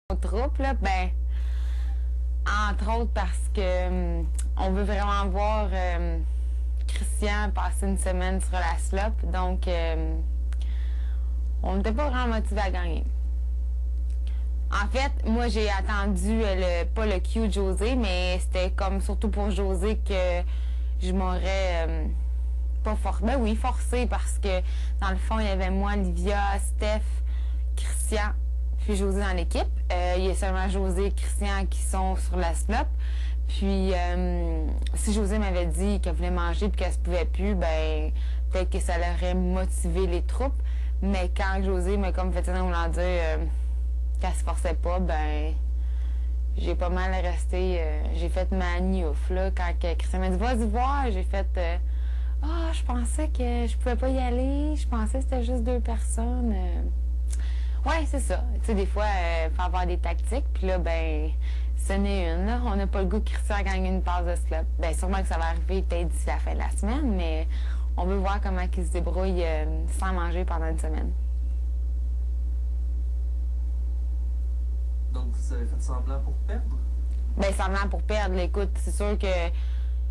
Troupe, là, ben, entre autres parce que on veut vraiment voir Christian passer une semaine sur la slope, donc on n'était pas vraiment motivé à gagner. En fait, moi j'ai attendu pas le cue de José, mais c'était comme surtout pour José que je m'aurais pas forcé. Ben oui, forcé parce que dans le fond, il y avait moi, Livia, Steph, Christian, puis José dans l'équipe. Il y a seulement José et Christian qui sont sur la slope. Puis si José m'avait dit qu'elle voulait manger puis qu'elle se pouvait plus, ben peut-être que ça l'aurait motivé les troupes. Mais quand José m'a comme fait signe voulant dire qu'elle se forçait pas, ben j'ai pas mal resté. J'ai fait ma niouf là. Quand Christian m'a dit vas-y voir, j'ai fait je pensais que je pouvais pas y aller. Je pensais que c'était juste 2 personnes. Ouais, c'est ça. Tu sais, des fois, il faut avoir des tactiques. Puis là, ben, ce n'est une. Là. On n'a pas le goût que Christian gagne une passe de slop. Ben, sûrement que ça va arriver peut-être d'ici la fin de la semaine, mais on veut voir comment il se débrouille sans manger pendant une semaine. Donc, vous avez fait semblant pour perdre? Ben, semblant pour perdre. Écoute, c'est sûr que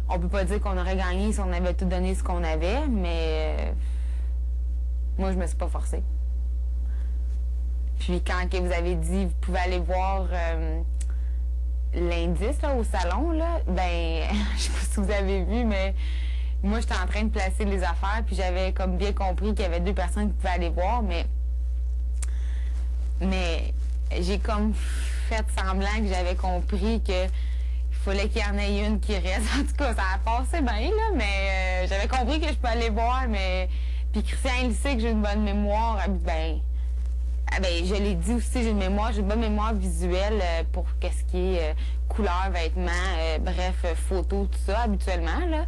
on peut pas dire qu'on aurait gagné si on avait tout donné ce qu'on avait, mais moi, je me suis pas forcée. Puis quand que vous avez dit, vous pouvez aller voir l'indice là, au salon, là, ben, je sais pas si vous avez vu, mais moi, j'étais en train de placer les affaires, puis j'avais comme bien compris qu'il y avait 2 personnes qui pouvaient aller voir, mais j'ai comme fait semblant que j'avais compris que il fallait qu'il y en ait une qui reste. En tout cas, ça a passé bien, là, mais j'avais compris que je peux aller voir, mais puis Christian, il sait que j'ai une bonne mémoire, ben, je l'ai dit aussi, j'ai une bonne mémoire visuelle pour qu'est-ce qui est couleur, vêtements, bref, photos, tout ça, habituellement, là.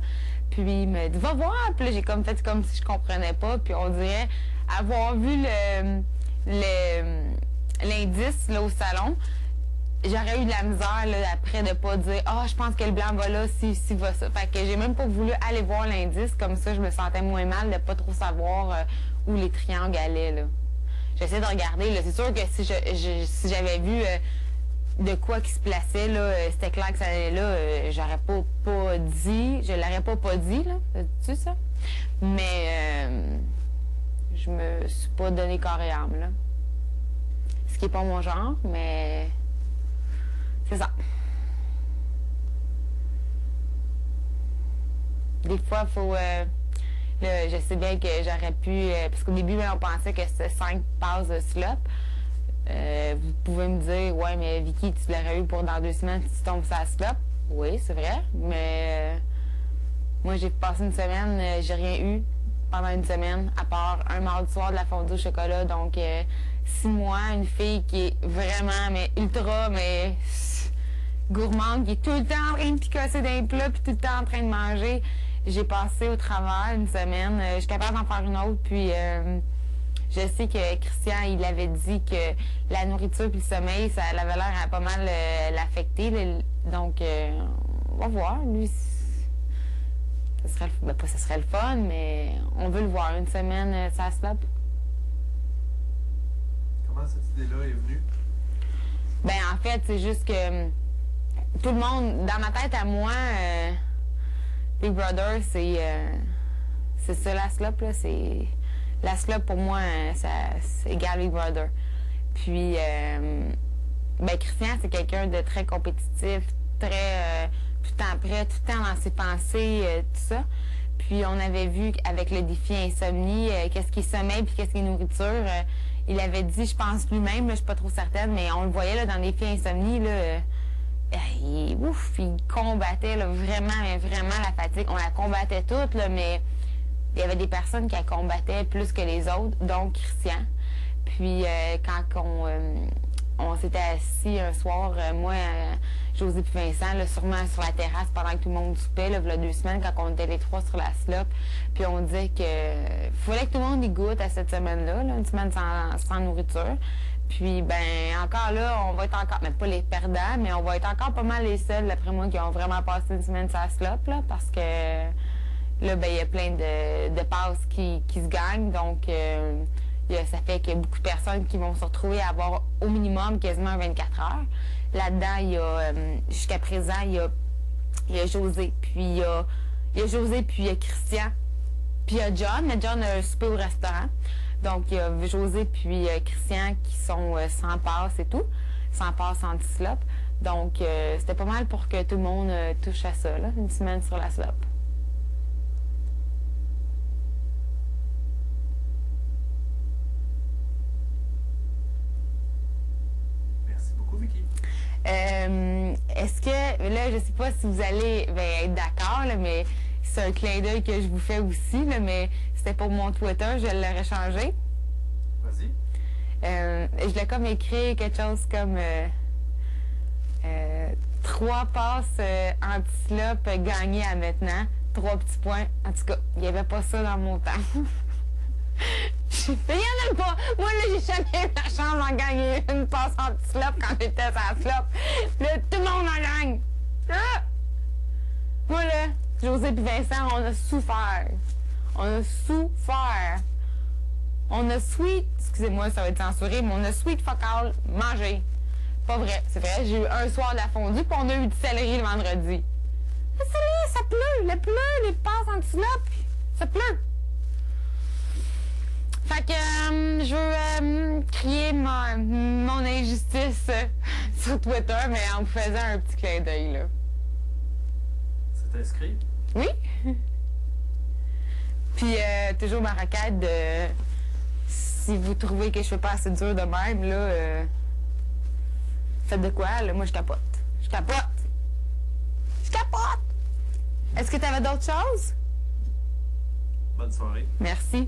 Puis il me dit, va voir. Puis là, j'ai comme fait comme si je comprenais pas. Puis on dirait avoir vu l'indice, là, au salon, j'aurais eu de la misère, là, après de pas dire, je pense que le blanc va là, si va ça. Fait que j'ai même pas voulu aller voir l'indice. Comme ça, je me sentais moins mal de pas trop savoir où les triangles allaient, là. J'essaie de regarder. C'est sûr que si j'avais vu de quoi qui se plaçait, là, c'était clair que ça allait là, j'aurais pas dit. Je l'aurais pas dit, là. Tu sais ça? Mais je me suis pas donné corps et âme, là. Ce qui est pas mon genre, mais c'est ça. Des fois, il faut... Là, je sais bien que j'aurais pu... parce qu'au début, on pensait que c'était 5 passes de slop. Vous pouvez me dire, ouais, mais Vicky, tu l'aurais eu pour dans 2 semaines si tu tombes sur la slop. Oui, c'est vrai. Mais moi, j'ai passé une semaine, j'ai rien eu pendant une semaine, à part un mardi soir de la fondue au chocolat. Donc, 6 mois, une fille qui est vraiment, mais ultra, mais gourmande, qui est tout le temps en train de picosser d'un plat, puis tout le temps en train de manger. J'ai passé au travers une semaine. Je suis capable d'en faire une autre. Puis je sais que Christian, il avait dit que la nourriture puis le sommeil, ça avait l'air à pas mal l'affecter. Donc, on va voir. Lui, ça serait, pas ça serait le fun, mais on veut le voir. Une semaine, ça se tape. Comment cette idée-là est venue? Ben, en fait, c'est juste que tout le monde, dans ma tête à moi... Big Brother, c'est ça la slope, là. La slope, pour moi, c'est égal Big Brother. Puis, Christian, c'est quelqu'un de très compétitif, très tout le temps prêt, tout le temps dans ses pensées, tout ça. Puis, on avait vu avec le défi insomnie, qu'est-ce qui est sommeil puis qu'est-ce qui est nourriture. Il avait dit, je pense lui-même, là, je suis pas trop certaine, mais on le voyait là, dans le défi insomnie, là. Il combattait là, vraiment, mais vraiment la fatigue. On la combattait toute, là, mais il y avait des personnes qui la combattaient plus que les autres, donc Christian. Puis quand on s'était assis un soir, moi, José et Vincent, là, sûrement sur la terrasse pendant que tout le monde soupait, là, il y a 2 semaines, quand on était les 3 sur la slope, puis on disait que fallait que tout le monde y goûte à cette semaine-là, là, une semaine sans nourriture. Puis, ben, encore là, on va être encore, mais pas les perdants, mais on va être encore pas mal les seuls, d'après moi, qui ont vraiment passé une semaine sur la slope, là, parce que là, ben, il y a plein de passes qui se gagnent, donc il Ça fait qu'il y a beaucoup de personnes qui vont se retrouver à avoir au minimum quasiment 24 heures. Là-dedans, il y a, jusqu'à présent, il y a José, puis il y a José, puis il y a Christian, puis il y a John, mais John a un souper au restaurant. Donc, il y a José puis Christian qui sont sans passe et tout, sans passe anti-slop. Donc, c'était pas mal pour que tout le monde touche à ça, là, une semaine sur la slop. Merci beaucoup, Vicky. Est-ce que, là, je sais pas si vous allez être d'accord, là, mais c'est un clin d'œil que je vous fais aussi, là, mais c'était pour mon Twitter, je l'aurais changé. Vas-y. Je l'ai comme écrit quelque chose comme 3 passes anti-slop gagnées à maintenant, 3 petits points. En tout cas, il n'y avait pas ça dans mon temps. Il n'y en a pas. Moi, là, j'ai jamais eu la chance d'en gagner une passe anti-slop quand j'étais à la slop. Là, tout le monde en gagne. Ah! Moi, là, José et Vincent, on a souffert. On a souffert. On a sweet, excusez-moi, ça va être censuré, mais on a sweet fuck all mangé. Pas vrai, c'est vrai, j'ai eu un soir de la fondue, puis on a eu du céleri le vendredi. Le céleri, ça pleut, les passes anti-slop, ça pleut. Fait que je veux crier mon injustice sur Twitter, mais en vous faisant un petit clin d'œil, là. C'est inscrit? Oui. Puis toujours ma requête de si vous trouvez que je fais pas assez dur de même, là, faites de quoi, là, moi je capote. Je capote! Je capote! Est-ce que tu avais d'autres choses? Bonne soirée. Merci.